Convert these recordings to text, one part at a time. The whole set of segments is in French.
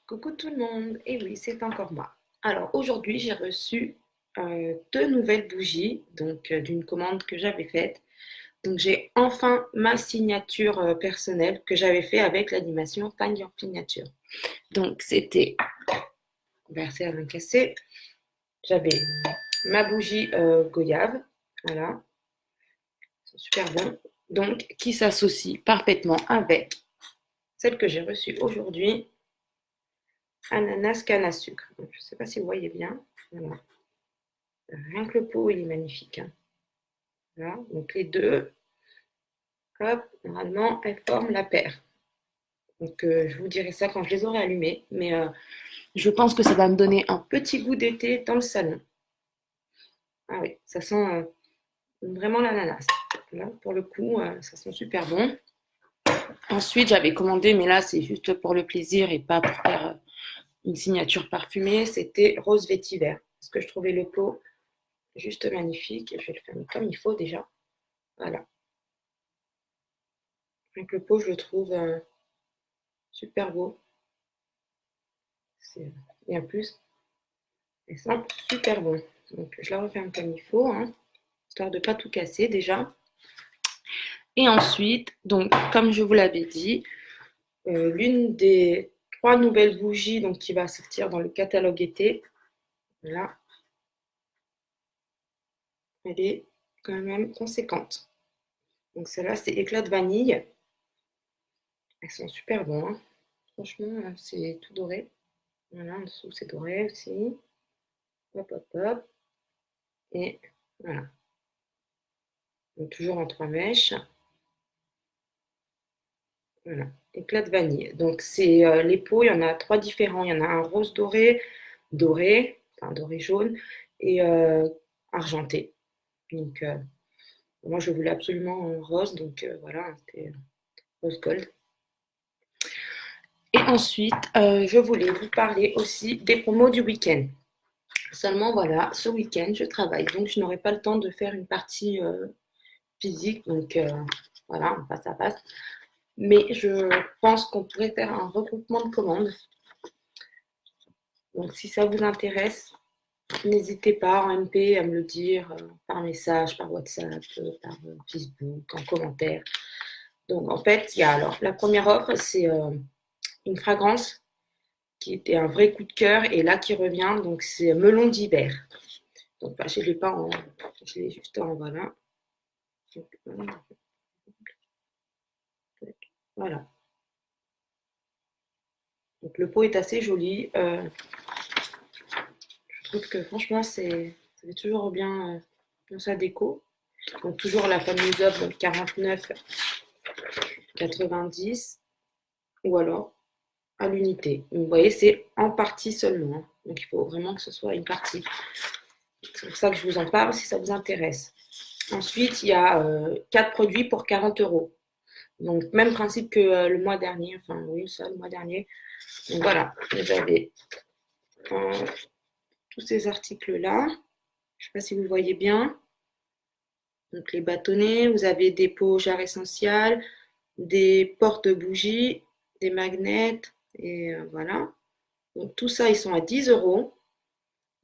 Coucou tout le monde, et oui, c'est encore moi. Alors aujourd'hui, j'ai reçu deux nouvelles bougies, donc d'une commande que j'avais faite. Donc j'ai enfin ma signature personnelle que j'avais fait avec l'animation Find Your Signature. Donc c'était versé à cassé. J'avais ma bougie goyave, voilà, c'est super bon. Donc qui s'associe parfaitement avec celle que j'ai reçue aujourd'hui, ananas canne à sucre. Donc, je ne sais pas si vous voyez bien. Voilà. Rien que le pot, il est magnifique, hein. Voilà. Donc les deux, hop, normalement, elles forment la paire. Donc je vous dirai ça quand je les aurai allumées. Mais je pense que ça va me donner un petit goût d'été dans le salon. Ah oui, ça sent vraiment l'ananas. Là, pour le coup, ça sent super bon. Ensuite, j'avais commandé, mais là, c'est juste pour le plaisir et pas pour faire une signature parfumée. C'était rose vétiver. Parce que je trouvais le pot juste magnifique. Et je vais le faire comme il faut déjà. Voilà. Donc le pot, je le trouve super beau. Et en plus, elle sent super bon. Donc je la referme comme il faut, hein, histoire de ne pas tout casser déjà. Et ensuite, donc comme je vous l'avais dit, l'une des trois nouvelles bougies donc, qui va sortir dans le catalogue été, là, elle est quand même conséquente. Donc celle-là, c'est éclat de vanille. Elles sont super bons, hein. Franchement, c'est tout doré. Voilà, en dessous, c'est doré aussi. Hop, hop, hop. Et voilà. Donc, toujours en 3 mèches. Voilà, éclat de vanille. Donc, c'est les pots, il y en a trois différents. Il y en a un rose doré, enfin doré jaune, et argenté. Donc, moi, je voulais absolument un rose, donc voilà, c'était rose gold. Et ensuite, je voulais vous parler aussi des promos du week-end. Seulement, voilà, ce week-end, je travaille, donc je n'aurai pas le temps de faire une partie physique, donc voilà, en face à face. Mais je pense qu'on pourrait faire un regroupement de commandes. Donc, si ça vous intéresse, n'hésitez pas en MP à me le dire par message, par WhatsApp, par Facebook, en commentaire. Donc, en fait, il y a alors la première offre, c'est une fragrance qui était un vrai coup de cœur et là qui revient. Donc, c'est melon d'hiver. Donc, bah, je ne l'ai pas en. Je l'ai juste en. Voilà. Donc, voilà. Donc, le pot est assez joli. Je trouve que franchement, ça fait toujours bien dans sa déco. Donc, toujours la fameuse offre 49,90 ou alors à l'unité. Vous voyez, c'est en partie seulement, hein. Donc, il faut vraiment que ce soit une partie. C'est pour ça que je vous en parle si ça vous intéresse. Ensuite, il y a 4 produits pour 40 euros. Donc, même principe que le mois dernier. Enfin, oui, ça, le mois dernier. Donc, voilà, vous avez tous ces articles-là. Je ne sais pas si vous voyez bien. Donc, les bâtonnets, vous avez des pots jarres essentiels, des porte-bougies, des magnets, et voilà. Donc, tout ça, ils sont à 10 euros.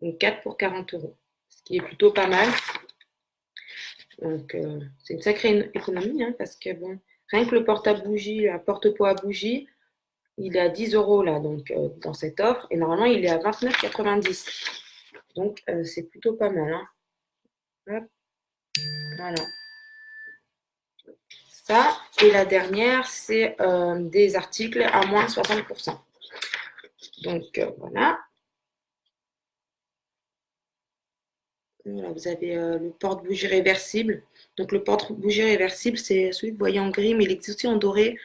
Donc, 4 pour 40 euros. Ce qui est plutôt pas mal. Donc, c'est une sacrée économie, hein, parce que bon, rien que le porte à bougie, un porte-pot à bougie, il est à 10 euros là, donc dans cette offre, et normalement il est à 29,90. Donc, c'est plutôt pas mal, hein. Hop, voilà. Ça, et la dernière, c'est des articles à moins 60%. Donc, voilà. Voilà, vous avez le porte-bougie réversible. Donc, le porte-bougie réversible, c'est celui que vous voyez en gris, mais il existe aussi en doré.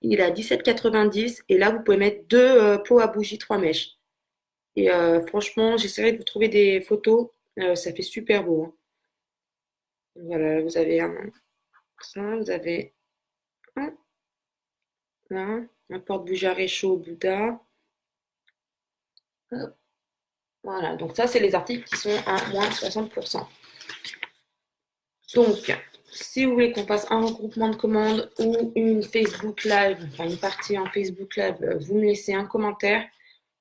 Il est à 17,90 et là, vous pouvez mettre deux pots à bougie 3 mèches. Et franchement, j'essaierai de vous trouver des photos. Ça fait super beau, hein. Voilà, vous avez ça, vous avez un, là, un porte-bougie à réchaud Bouddha. Hop, voilà, donc ça, c'est les articles qui sont à moins 60%. Donc, si vous voulez qu'on fasse un regroupement de commandes ou une Facebook Live, enfin une partie en Facebook Live, vous me laissez un commentaire.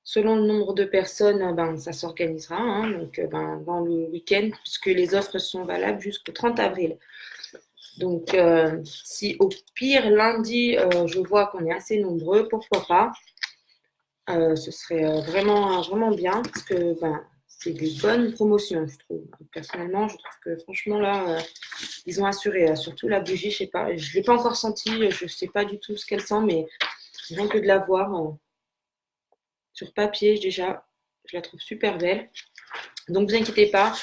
Selon le nombre de personnes, ben, ça s'organisera, hein, donc ben, dans le week-end, puisque les offres sont valables jusqu'au 30 avril. Donc, si au pire, lundi, je vois qu'on est assez nombreux, pourquoi pas. Ce serait vraiment, vraiment bien, parce que ben, c'est des bonnes promotions, je trouve. Personnellement, je trouve que franchement, là, ils ont assuré. Surtout la bougie, je sais pas, je ne l'ai pas encore sentie, je ne sais pas du tout ce qu'elle sent, mais rien que de la voir sur papier, déjà, je la trouve super belle. Donc, vous inquiétez pas,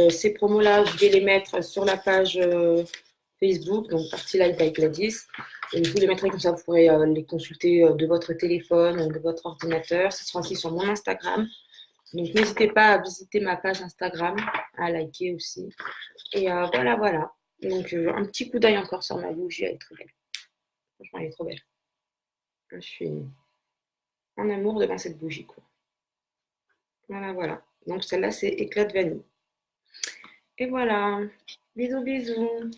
ces promos-là, je vais les mettre sur la page Facebook, donc Party Life by Gladys. Et je vous les mettrai comme ça, vous pourrez les consulter de votre téléphone, de votre ordinateur. Ce sera aussi sur mon Instagram. Donc, n'hésitez pas à visiter ma page Instagram, à liker aussi. Et voilà, voilà. Donc, un petit coup d'œil encore sur ma bougie, elle est très belle. Franchement, elle est trop belle. Je suis en amour devant cette bougie, quoi. Voilà, voilà. Donc, celle-là, c'est éclat de vanille. Et voilà. Bisous, bisous.